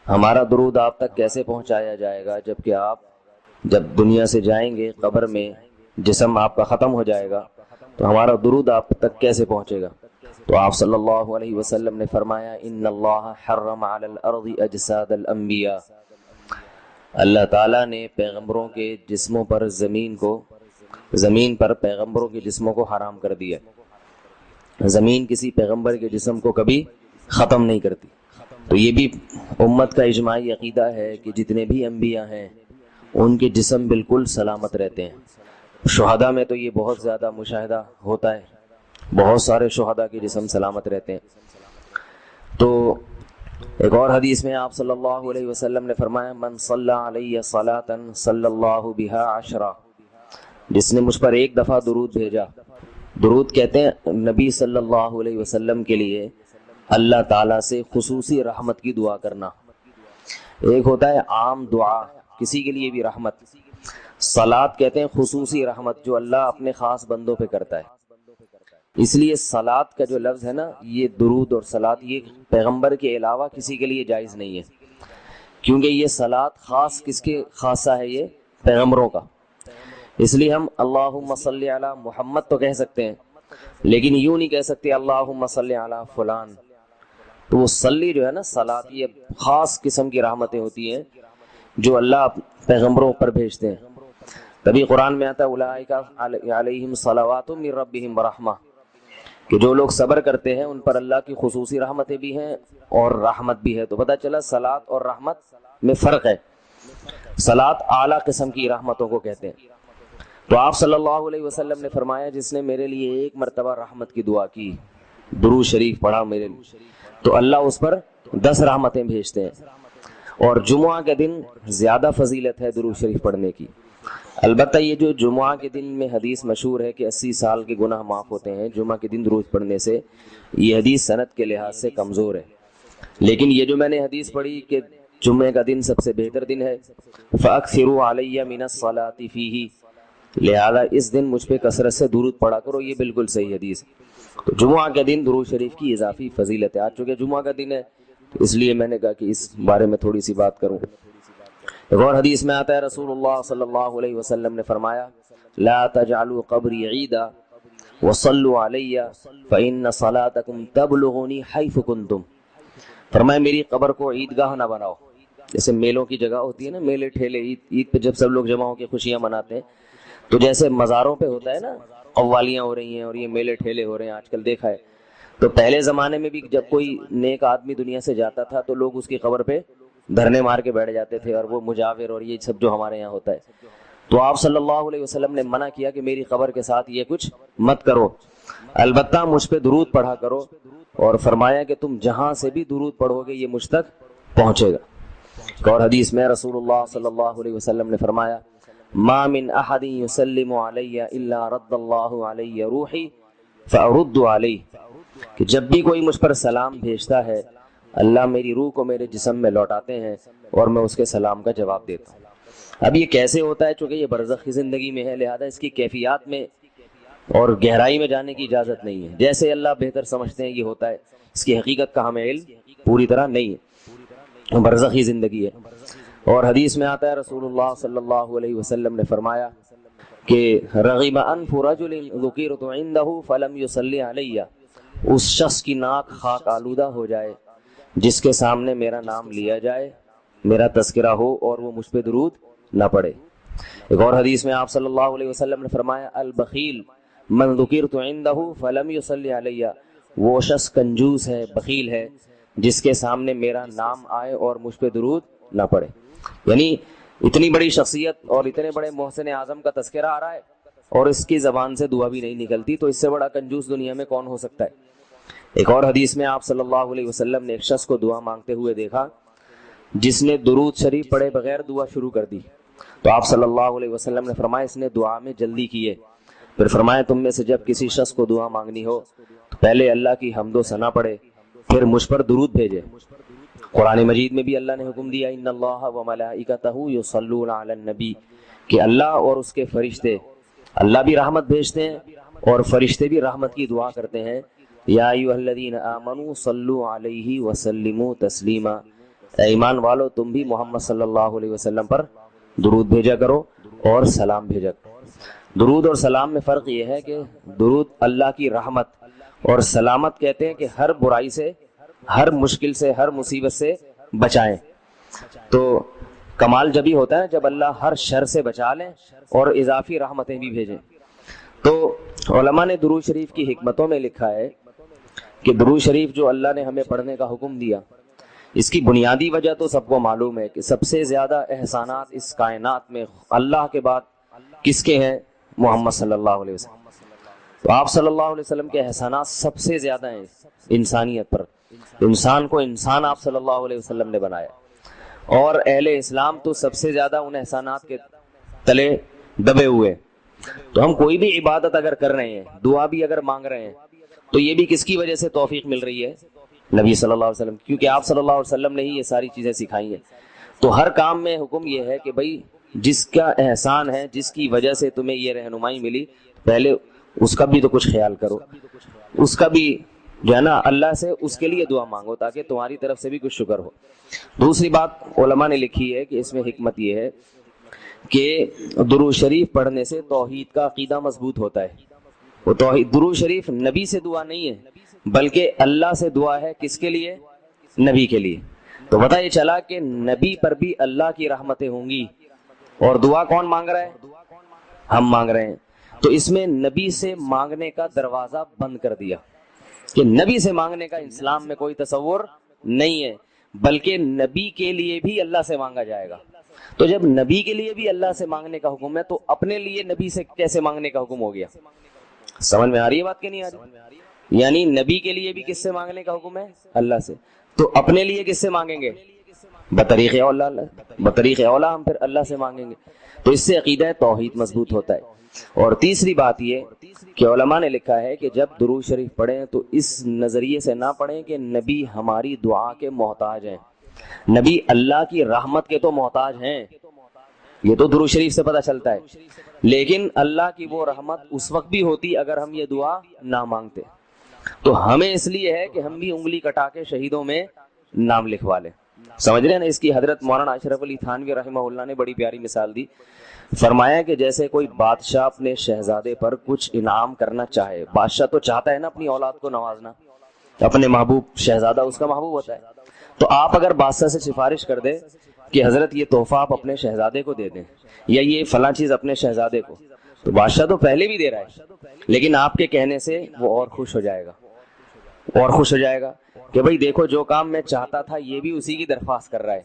ہمارا درود آپ تک کیسے پہنچایا جائے گا جبکہ آپ جب دنیا سے جائیں گے قبر میں جسم آپ کا ختم ہو جائے گا تو ہمارا درود آپ تک کیسے پہنچے گا؟ تو آپ صلی اللہ علیہ وسلم نے فرمایا ان اللہ حرم علی الارض اجساد الانبیاء، اللہ تعالیٰ نے پیغمبروں کے جسموں پر زمین پر پیغمبروں کے جسموں کو حرام کر دیا۔ زمین کسی پیغمبر کے جسم کو کبھی ختم نہیں کرتی۔ تو یہ بھی امت کا اجماعی عقیدہ ہے کہ جتنے بھی انبیاء ہیں ان کے جسم بالکل سلامت رہتے ہیں۔ شہداء میں تو یہ بہت زیادہ مشاہدہ ہوتا ہے، بہت سارے شہداء کے جسم سلامت رہتے ہیں۔ تو ایک اور حدیث میں آپ صلی اللہ علیہ وسلم نے فرمایا من صلی علیہ صلاۃ صلی اللہ بہا عشرہ، جس نے مجھ پر ایک دفعہ درود بھیجا۔ درود کہتے ہیں نبی صلی اللہ علیہ وسلم کے لیے اللہ تعالیٰ سے خصوصی رحمت کی دعا کرنا۔ ایک ہوتا ہے عام دعا، کسی کے لیے بھی رحمت، صلاۃ کہتے ہیں خصوصی رحمت جو اللہ اپنے خاص بندوں پہ کرتا ہے۔ اس لیے صلاۃ کا جو لفظ ہے نا، یہ درود اور صلاۃ یہ پیغمبر کے علاوہ کسی کے لیے جائز نہیں ہے، کیونکہ یہ صلاۃ خاص کس کے خاصہ ہے؟ یہ پیغمبروں کا۔ اس لیے ہم اللہم صلی علی محمد تو کہہ سکتے ہیں، لیکن یوں نہیں کہہ سکتے اللہم صلی علی فلان۔ تو وہ صلی جو ہے نا صلاۃ، یہ خاص قسم کی رحمتیں ہوتی ہیں جو اللہ پیغمبروں پر بھیجتے ہیں۔ تبھی قرآن میں آتا ہے اولئک علیہم صلوات من ربہم ورحمہ، کہ جو لوگ صبر کرتے ہیں ان پر اللہ کی خصوصی رحمتیں بھی ہیں اور رحمت بھی ہے۔ تو پتہ چلا صلاۃ اور رحمت میں فرق ہے۔ صلاۃ اعلیٰ قسم کی رحمتوں کو کہتے ہیں۔ تو آپ صلی اللہ علیہ وسلم نے فرمایا جس نے میرے لیے ایک مرتبہ رحمت کی دعا کی، درود شریف پڑھا میرے لیے، تو اللہ اس پر 10 رحمتیں بھیجتے ہیں۔ اور جمعہ کے دن زیادہ فضیلت ہے درود شریف پڑھنے کی۔ البتہ یہ جو جمعہ کے دن میں حدیث مشہور ہے کہ 80 سال کے گناہ معاف ہوتے ہیں جمعہ کے دن درود پڑھنے سے، یہ حدیث سند کے لحاظ سے کمزور ہے۔ لیکن یہ جو میں نے حدیث پڑھی کہ جمعے کا دن سب سے بہتر دن ہے، فَأَكْثِرُوا عَلَيَّ مِنَ الصَّلَاةِ فِيهِ، لہذا اس دن مجھ پہ کثرت سے درود پڑھا کرو، یہ بالکل صحیح حدیث ہے۔ تو جمعہ کے دن درود شریف کی اضافی فضیلت ہے۔ آج چونکہ جمعہ کا دن ہے تو اس لیے میں نے کہا کہ اس بارے میں تھوڑی سی بات کروں۔ ایک اور حدیث میں آتا ہے رسول اللہ صلی اللہ علیہ وسلم نے فرمایا لا تجعلوا قبری عیدا وصلوا علی فإن صلاتکم تبلغنی حیث کنتم، فرمایا میری قبر کو عیدگاہ نہ بناؤ۔ جیسے میلوں کی جگہ ہوتی ہے نا، میلے ٹھیلے، عید پہ جب سب لوگ جمع ہو کے خوشیاں مناتے ہیں، تو جیسے مزاروں پہ ہوتا ہے نا قوالیاں ہو رہی ہیں اور یہ میلے ٹھیلے ہو رہے ہیں، آج کل دیکھا ہے۔ تو پہلے زمانے میں بھی جب کوئی نیک آدمی دنیا سے جاتا تھا تو لوگ اس کی قبر پہ دھرنے مار کے بیٹھ جاتے تھے، اور وہ مجاور اور یہ سب جو ہمارے یہاں ہوتا ہے۔ تو آپ صلی اللہ علیہ وسلم نے منع کیا کہ میری قبر کے ساتھ یہ کچھ مت کرو، البتہ مجھ پہ درود پڑھا کرو، اور فرمایا کہ تم جہاں سے بھی درود پڑھو گے یہ مجھ تک پہنچے گا۔ اور حدیث میں رسول اللہ صلی اللہ علیہ وسلم نے فرمایا ما من احد یسلم علی الا رد اللہ علی روحی فارد علیہ، کہ جب بھی کوئی مجھ پر سلام بھیجتا ہے اللہ میری روح کو میرے جسم میں لوٹاتے ہیں اور میں اس کے سلام کا جواب دیتا ہوں۔ اب یہ کیسے ہوتا ہے؟ چونکہ یہ برزخ کی زندگی میں ہے، لہذا اس کی کیفیات میں اور گہرائی میں جانے کی اجازت نہیں ہے۔ جیسے اللہ بہتر سمجھتے ہیں یہ ہوتا ہے، اس کی حقیقت کا ہمیں علم پوری طرح نہیں ہے، برزخی زندگی ہے۔ اور حدیث میں آتا ہے رسول اللہ صلی اللہ علیہ وسلم نے فرمایا کہ رغم انف رجل ذکرت عنده فلم يصلی علی، اس شخص کی ناک خاک آلودہ ہو جائے جس کے سامنے میرا نام لیا جائے، میرا تذکرہ ہو اور وہ مجھ پہ درود نہ پڑھے۔ ایک اور حدیث میں آپ صلی اللہ علیہ وسلم نے فرمایا البخیل من ذکرت عنده فلم يصلی علی، وہ شخص کنجوس ہے، بخیل ہے جس کے سامنے میرا نام آئے اور مجھ پہ درود نہ پڑھے۔ یعنی اتنی بڑی شخصیت اور اتنے بڑے محسن اعظم کا تذکرہ آ رہا ہے اور اس کی زبان سے دعا بھی نہیں نکلتی، تو اس سے بڑا کنجوس دنیا میں کون ہو سکتا ہے؟ ایک اور حدیث میں آپ صلی اللہ علیہ وسلم نے ایک شخص کو دعا مانگتے ہوئے دیکھا جس نے درود شریف پڑھے بغیر دعا شروع کر دی، تو آپ صلی اللہ علیہ وسلم نے فرمایا اس نے دعا میں جلدی کی ہے۔ پھر فرمایا تم میں سے جب کسی شخص کو دعا مانگنی ہو تو پہلے اللہ کی حمد و ثنا پڑھے، پھر مجھ پر درود بھیجے۔ قرآن مجید میں بھی اللہ نے حکم دیا ان اللہ و ملائکتہ یصلون علی النبی، کہ اللہ اور اس کے فرشتے، اللہ بھی رحمت بھیجتے ہیں اور فرشتے بھی رحمت کی دعا کرتے ہیں۔ یا ایھا الذین آمنوا صلوا علیہ وسلموا تسلیما، اے ایمان والو تم بھی محمد صلی اللہ علیہ وسلم پر درود بھیجا کرو اور سلام بھیجا کرو۔ درود اور سلام میں فرق یہ ہے کہ درود اللہ کی رحمت اور سلامت کہتے ہیں کہ ہر برائی سے، ہر مشکل سے، ہر مصیبت سے بچائیں۔ تو کمال جبھی ہوتا ہے جب اللہ ہر شر سے بچا لیں اور اضافی رحمتیں بھی بھیجیں۔ تو علماء نے درود شریف کی حکمتوں میں لکھا ہے کہ درود شریف جو اللہ نے ہمیں پڑھنے کا حکم دیا، اس کی بنیادی وجہ تو سب کو معلوم ہے کہ سب سے زیادہ احسانات اس کائنات میں اللہ کے بعد کس کے ہیں؟ محمد صلی اللہ علیہ وسلم۔ تو آپ صلی اللہ علیہ وسلم کے احسانات سب سے زیادہ ہیں انسانیت پر۔ انسان کو انسان آپ صلی اللہ علیہ وسلم نے بنایا، اور اہل اسلام تو سب سے زیادہ ان احسانات کے تلے دبے ہوئے۔ تو ہم کوئی بھی عبادت اگر کر رہے ہیں، دعا بھی اگر مانگ رہے ہیں، تو یہ بھی کس کی وجہ سے توفیق مل رہی ہے؟ نبی صلی اللہ علیہ وسلم، کیونکہ آپ صلی اللہ علیہ وسلم نے ہی یہ ساری چیزیں سکھائی ہیں۔ تو ہر کام میں حکم یہ ہے کہ بھائی جس کا احسان ہے، جس کی وجہ سے تمہیں یہ رہنمائی ملی، پہلے اس کا بھی تو کچھ خیال کرو، اس کا بھی جو ہے نا اللہ سے اس کے لیے دعا مانگو تاکہ تمہاری طرف سے بھی کچھ شکر ہو۔ دوسری بات علماء نے لکھی ہے کہ اس میں حکمت یہ ہے کہ درود شریف پڑھنے سے توحید کا عقیدہ مضبوط ہوتا ہے۔ وہ توحید، درود شریف نبی سے دعا نہیں ہے بلکہ اللہ سے دعا ہے، کس کے لیے؟ نبی کے لیے۔ تو پتہ یہ چلا کہ نبی پر بھی اللہ کی رحمتیں ہوں گی، اور دعا کون مانگ رہا ہے؟ ہم مانگ رہے ہیں۔ تو اس میں نبی سے مانگنے کا دروازہ بند کر دیا کہ نبی سے مانگنے کا اسلام میں کوئی تصور نہیں ہے، بلکہ نبی کے لیے بھی اللہ سے مانگا جائے گا۔ تو جب نبی کے لیے بھی اللہ سے مانگنے کا حکم ہے تو اپنے لیے نبی سے کیسے مانگنے کا حکم ہو گیا؟ سمجھ میں آ رہی ہے بات کہ نہیں آ رہی؟ یعنی نبی کے لیے بھی کس سے مانگنے کا حکم ہے؟ اللہ سے۔ تو اپنے لیے کس سے مانگیں گے؟ بطریق اولا، بطریق اولا ہم پھر اللہ سے مانگیں گے۔ تو اس سے عقیدہ توحید مضبوط ہوتا ہے۔ اور تیسری بات یہ کہ علماء نے لکھا ہے کہ جب درود شریف پڑھیں تو اس نظریے سے نہ پڑھیں کہ نبی ہماری دعا کے محتاج ہیں، نبی اللہ کی رحمت کے تو محتاج ہیں، یہ تو درود شریف سے پتہ چلتا ہے، لیکن اللہ کی وہ رحمت اس وقت بھی ہوتی اگر ہم یہ دعا نہ مانگتے۔ تو ہمیں اس لیے ہے کہ ہم بھی انگلی کٹا کے شہیدوں میں نام لکھوا لیں۔ سمجھ رہے ہیں نا؟ اس کی حضرت مولانا اشرف علی تھانوی رحمہ اللہ نے بڑی پیاری مثال دی۔ فرمایا کہ جیسے کوئی بادشاہ اپنے شہزادے پر کچھ انعام کرنا چاہے، بادشاہ تو چاہتا ہے نا اپنی اولاد کو نوازنا، اپنے محبوب، شہزادہ اس کا محبوب ہوتا ہے۔ تو آپ اگر بادشاہ سے سفارش کر دیں کہ حضرت یہ تحفہ آپ اپنے شہزادے کو دے دیں، یا یہ فلاں چیز اپنے شہزادے کو، تو بادشاہ تو پہلے بھی دے رہا ہے، لیکن آپ کے کہنے سے وہ اور خوش ہو جائے گا، اور خوش ہو جائے گا کہ بھائی دیکھو جو کام میں چاہتا تھا یہ بھی اسی کی درخواست کر رہا ہے۔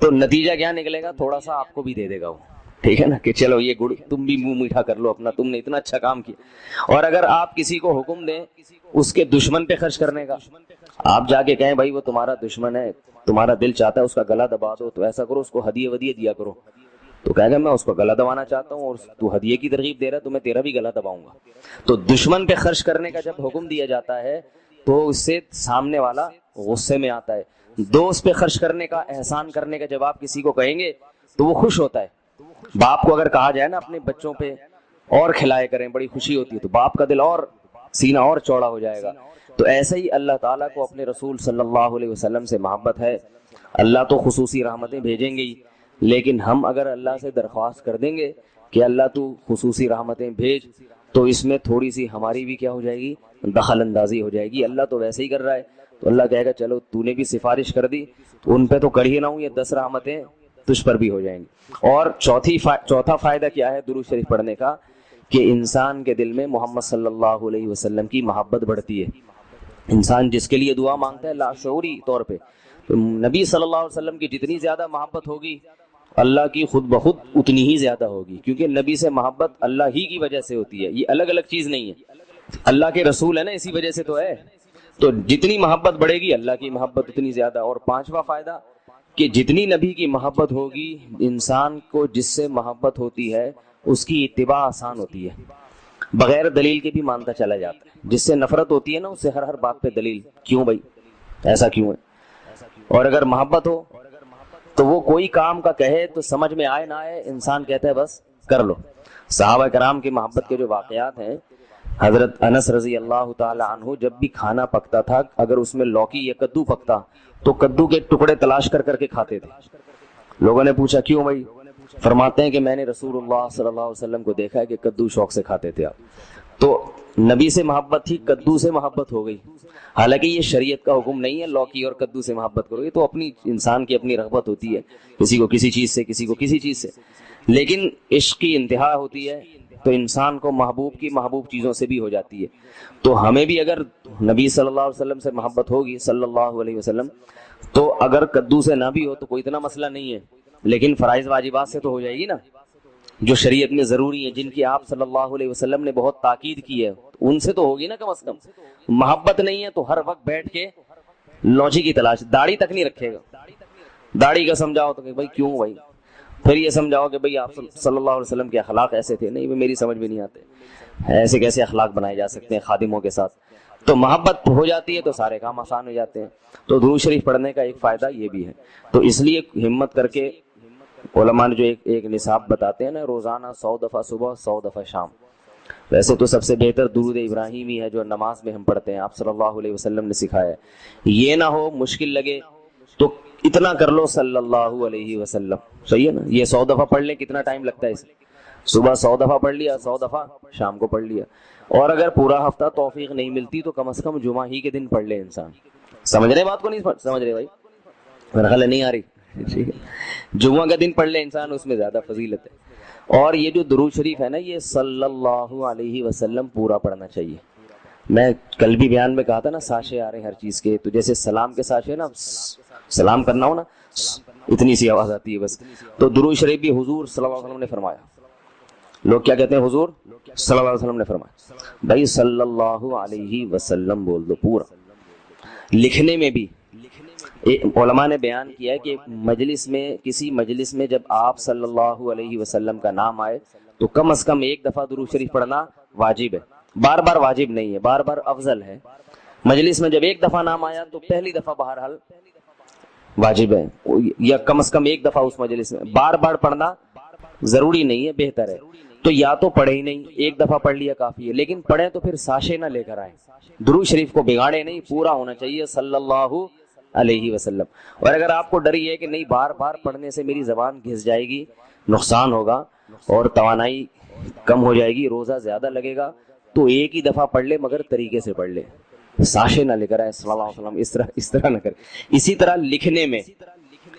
تو نتیجہ کیا نکلے گا؟ تھوڑا سا آپ کو بھی دے دے گا وہ، ٹھیک ہے نا، کہ چلو یہ گڑ تم بھی منہ میٹھا کر لو اپنا، تم نے اتنا اچھا کام کیا۔ اور اگر آپ کسی کو حکم دیں اس کے دشمن پہ خرچ کرنے کا، آپ جا کے کہیں بھائی وہ تمہارا دشمن ہے، تمہارا دل چاہتا ہے اس کا گلا دبا دو، تو ایسا کرو اس کو ہدیے ودیے دیا کرو، تو کہے گا میں اس کو گلا دبانا چاہتا ہوں اور تو ہدیے کی ترغیب دے رہا ہے تو میں تیرا بھی گلا دباؤں گا۔ تو دشمن پہ خرچ کرنے کا جب حکم دیا جاتا ہے تو اس سے سامنے والا غصے میں آتا ہے۔ دوست پہ خرچ کرنے کا، احسان کرنے کا جب آپ کسی کو کہیں گے تو وہ خوش ہوتا ہے۔ باپ کو اگر کہا جائے نا اپنے بچوں پہ اور کھلائے کریں، بڑی خوشی ہوتی ہے، تو باپ کا دل اور سینہ اور چوڑا ہو جائے گا۔ تو ایسے ہی اللہ تعالیٰ کو اپنے رسول صلی اللہ علیہ وسلم سے محبت ہے۔ اللہ تو خصوصی رحمتیں بھیجیں گے ہی، لیکن ہم اگر اللہ سے درخواست کر دیں گے کہ اللہ تو خصوصی رحمتیں بھیج، تو اس میں تھوڑی سی ہماری بھی کیا ہو جائے گی؟ دخل اندازی ہو جائے گی۔ اللہ تو ویسے ہی کر رہا ہے، تو اللہ کہے گا چلو تو نے بھی سفارش کر دی، تو ان پہ تو کر ہی نہ ہوں، یہ 10 رحمتیں تجھ پر بھی ہو جائیں گی۔ اور چوتھا فائدہ کیا ہے درود شریف پڑھنے کا؟ کہ انسان کے دل میں محمد صلی اللہ علیہ وسلم کی محبت بڑھتی ہے۔ انسان جس کے لیے دعا مانگتا ہے لاشعوری طور پہ، تو نبی صلی اللہ علیہ وسلم کی جتنی زیادہ محبت ہوگی اللہ کی خود بخود اتنی ہی زیادہ ہوگی، کیونکہ نبی سے محبت اللہ ہی کی وجہ سے ہوتی ہے، یہ الگ الگ چیز نہیں ہے، اللہ کے رسول ہے نا، اسی وجہ سے تو ہے۔ تو جتنی محبت بڑھے گی اللہ کی محبت اتنی زیادہ۔ اور پانچواں فائدہ کہ جتنی نبی کی محبت ہوگی، انسان کو جس سے محبت ہوتی ہے اس کی اتباع آسان ہوتی ہے، بغیر دلیل کے بھی مانتا چلا جاتا ہے۔ جس سے نفرت ہوتی ہے نا اس سے ہر بات پہ دلیل، کیوں بھائی ایسا کیوں ہے؟ اور اگر محبت ہو تو وہ کوئی کام کا کہے تو سمجھ میں آئے نہ آئے، انسان کہتا ہے بس کر لو۔ صحابہ کرام کی محبت کے جو واقعات ہیں حضرت انس رضی اللہ تعالی عنہ جب بھی کھانا پکتا تھا، اگر اس میں لوکی یا کدو پکتا تو کدو کے ٹکڑے تلاش کر کر کے کھاتے تھے. لوگوں نے پوچھا کیوں بھائی؟ فرماتے ہیں کہ میں نے رسول اللہ صلی اللہ علیہ وسلم کو دیکھا ہے کہ کدو شوق سے کھاتے تھے آپ. تو نبی سے محبت تھی، کدو سے محبت ہو گئی. حالانکہ یہ شریعت کا حکم نہیں ہے لوکی اور کدو سے محبت کرو، یہ تو اپنی انسان کی اپنی رغبت ہوتی ہے، کسی کو کسی چیز سے، کسی کو کسی چیز سے. لیکن عشق کی انتہا ہوتی ہے تو انسان کو محبوب کی محبوب چیزوں سے بھی ہو جاتی ہے. تو ہمیں بھی اگر نبی صلی اللہ علیہ وسلم سے محبت ہوگی صلی اللہ علیہ وسلم، تو اگر کدو سے نہ بھی ہو تو کوئی اتنا مسئلہ نہیں ہے، لیکن فرائض واجبات سے تو ہو جائے گی نا، جو شریعت میں ضروری ہیں، جن کی آپ صلی اللہ علیہ وسلم نے بہت تاکید کی ہے، ان سے تو ہوگی نا کم از کم. محبت نہیں ہے تو ہر وقت بیٹھ کے لوچی کی تلاش، داڑھی تک نہیں رکھے گا. داڑھی کا سمجھاؤ تو کہ بھائی کیوں بھائی، پھر یہ سمجھاؤ کہ بھائی آپ صلی اللہ علیہ وسلم کے اخلاق ایسے تھے، نہیں میری سمجھ میں نہیں آتے، ایسے کیسے اخلاق بنائے جا سکتے ہیں خادموں کے ساتھ. تو محبت ہو جاتی ہے تو سارے کام آسان ہو جاتے ہیں. تو درود شریف پڑھنے کا ایک فائدہ یہ بھی ہے. تو اس لیے ہمت کر کے علماء نے جو ایک نصاب بتاتے ہیں نا، روزانہ 100 دفعہ صبح 100 دفعہ شام. ویسے تو سب سے بہتر درود ابراہیمی ہے جو نماز میں ہم پڑھتے ہیں، آپ صلی اللہ علیہ وسلم نے سکھایا ہے. یہ نہ ہو مشکل لگے تو اتنا کر لو صلی اللہ علیہ وسلم، صحیح ہے نا. یہ 100 دفعہ پڑھ لیں، کتنا ٹائم لگتا ہے اسے؟ صبح 100 دفعہ پڑھ لیا، 100 دفعہ شام کو پڑھ لیا. اور اگر پورا ہفتہ توفیق نہیں ملتی تو کم از کم جمعہ ہی کے دن پڑھ لے انسان. سمجھ رہے بات کو؟ نہیں سمجھ رہے بھائی؟ میرا خیال نہیں آ رہی. ٹھیک ہے، جمعہ کا دن پڑھ لے انسان، اس میں زیادہ فضیلت ہے. اور یہ جو درود شریف ہے نا، یہ صلی اللہ علیہ وسلم پورا پڑھنا چاہیے. میں کل بھی بیان میں کہا تھا نا، ساشے آ رہے ہیں ہر چیز کے. تو جیسے سلام کے ساشے نا، سلام کرنا ہو نا، اتنی سی آواز آتی ہے بس. تو درود شریف بھی حضور صلی اللہ علیہ وسلم نے فرمایا. لوگ کیا کہتے ہیں؟ حضور صلی اللہ علیہ وسلم نے فرمایا. بھائی صلی اللہ علیہ وسلم بول دو پورا. لکھنے میں بھی علماء نے بیان کیا ہے کہ مجلس میں، کسی مجلس میں جب آپ صلی اللہ علیہ وسلم کا نام آئے تو کم از کم ایک دفعہ درود شریف پڑھنا واجب ہے. بار بار واجب نہیں ہے، بار بار افضل ہے. مجلس میں جب ایک دفعہ نام آیا تو پہلی دفعہ بہرحال واجب ہے، یا کم از کم ایک دفعہ اس مجلس میں. بار بار پڑھنا ضروری نہیں ہے، بہتر ہے. تو یا تو پڑھے ہی نہیں، ایک دفعہ پڑھ لیا کافی ہے. لیکن پڑھیں تو پھر ساشے نہ لے کر آئیں، درود شریف کو بگاڑے نہیں، پورا ہونا چاہیے صلی اللہ علیہ وسلم. اور اگر آپ کو ڈر یہ ہے کہ نہیں بار بار پڑھنے سے میری زبان گھس جائے گی، نقصان ہوگا اور توانائی کم ہو جائے گی، روزہ زیادہ لگے گا، تو ایک ہی دفعہ پڑھ لے، مگر طریقے سے پڑھ لے، ساشے نہ لے کر آئے صلی اللہ علیہ وسلم. اس طرح نہ کرے. اسی طرح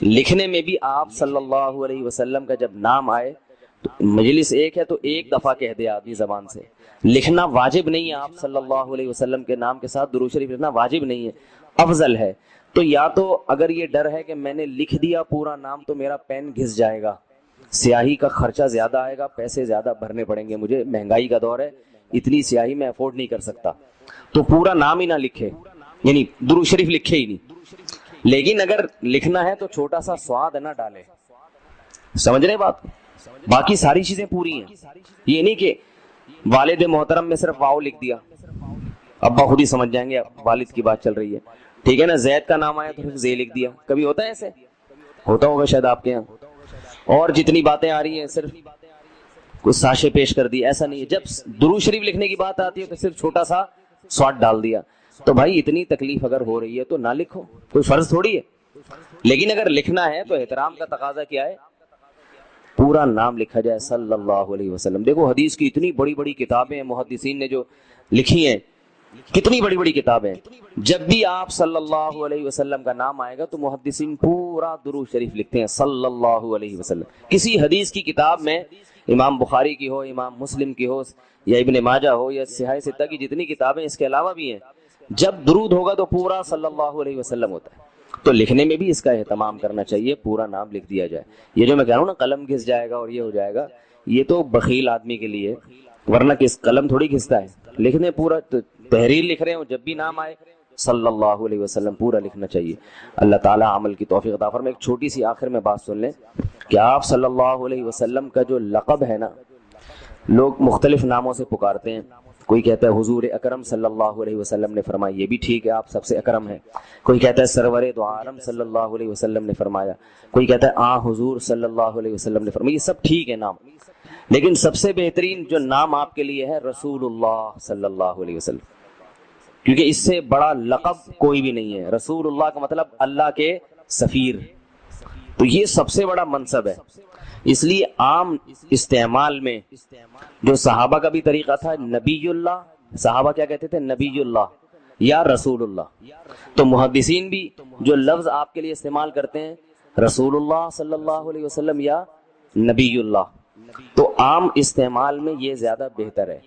لکھنے میں بھی آپ صلی اللہ علیہ وسلم کا جب نام آئے تو مجلس ایک ہے تو ایک دفعہ کہہ دے آدمی زبان سے. لکھنا واجب نہیں ہے، آپ صلی اللہ علیہ وسلم کے نام کے ساتھ درود شریف لکھنا واجب نہیں ہے، افضل ہے. تو یا تو اگر یہ ڈر ہے کہ میں نے لکھ دیا پورا نام تو میرا پین گھس جائے گا، سیاہی کا خرچہ زیادہ آئے گا، پیسے زیادہ بھرنے پڑیں گے مجھے، مہنگائی کا دور ہے، اتنی سیاہی میں افورڈ نہیں کر سکتا، تو پورا نام ہی نہ لکھے، یعنی درود شریف لکھے ہی نہیں. لیکن اگر لکھنا ہے تو چھوٹا سا سواد نہ ڈالے. سمجھ رہے بات؟ باقی ساری چیزیں پوری ہیں. یہ نہیں کہ والد محترم میں صرف واو لکھ دیا، ابا خود ہی سمجھ جائیں گے والد کی بات چل رہی ہے، ٹھیک ہے نا. زید کا نام آیا تو پھر زے لکھ دیا. کبھی ہوتا ہے ایسے؟ ہوتا ہوگا شاید آپ کے یہاں. اور جتنی باتیں آ رہی ہیں صرف کچھ ساشے پیش کر دی، ایسا نہیں ہے. جب درود شریف لکھنے کی بات آتی ہے تو صرف چھوٹا سا سواد ڈال دیا. تو بھائی اتنی تکلیف اگر ہو رہی ہے تو نہ لکھو، کوئی فرض تھوڑی ہے. لیکن اگر لکھنا ہے تو احترام کا تقاضا کیا ہے؟ پورا نام لکھا جائے صلی اللہ علیہ وسلم. دیکھو حدیث کی اتنی بڑی بڑی کتابیں محدثین نے جو لکھی ہیں، کتنی بڑی بڑی کتابیں. جب بھی آپ صلی اللہ علیہ وسلم کا نام آئے گا تو محدثین پورا درود شریف لکھتے ہیں صلی اللہ علیہ وسلم. کسی حدیث کی کتاب میں، امام بخاری کی ہو، امام مسلم کی ہو، یا ابن ماجہ ہو، یا صحیح ستہ کی جتنی کتابیں اس کے علاوہ بھی ہیں، جب درود ہوگا تو پورا صلی اللہ علیہ وسلم ہوتا ہے. تو لکھنے میں بھی اس کا اہتمام کرنا چاہیے، پورا نام لکھ دیا جائے. یہ جو میں کہہ رہا ہوں نا قلم گھس جائے گا اور یہ ہو جائے گا، یہ تو بخیل آدمی کے لیے، ورنہ کس قلم تھوڑی گھستا ہے. لکھنے پورا تحریر لکھ رہے ہوں، جب بھی نام آئے صلی اللہ علیہ وسلم پورا لکھنا چاہیے. اللہ تعالیٰ عمل کی توفیق عطا فرمائے. ایک چھوٹی سی آخر میں بات سن لیں کہ آپ صلی اللہ علیہ وسلم کا جو لقب ہے نا، لوگ مختلف ناموں سے پکارتے ہیں. کوئی کہتا ہے حضور اکرم صلی اللہ علیہ وسلم نے فرمایا، یہ بھی ٹھیک ہے، آپ سب سے اکرم ہیں. کوئی کہتا ہے سرور دو عالم صلی اللہ علیہ وسلم نے فرمایا. کوئی کہتا ہے حضور صلی اللہ علیہ وسلم نے فرمایا. یہ سب ٹھیک ہے نام، لیکن سب سے بہترین جو نام آپ کے لیے ہے رسول اللہ صلی اللہ علیہ وسلم، کیونکہ اس سے بڑا لقب کوئی بھی نہیں ہے۔ رسول اللہ کا مطلب اللہ کے سفیر، تو یہ سب سے بڑا منصب ہے۔ اس لیے عام استعمال میں جو صحابہ کا بھی طریقہ تھا، نبی اللہ، صحابہ کیا کہتے تھے؟ نبی اللہ یا رسول اللہ۔ تو محدثین بھی جو لفظ آپ کے لیے استعمال کرتے ہیں رسول اللہ صلی اللہ علیہ وسلم یا نبی اللہ، تو عام استعمال میں یہ زیادہ بہتر ہے۔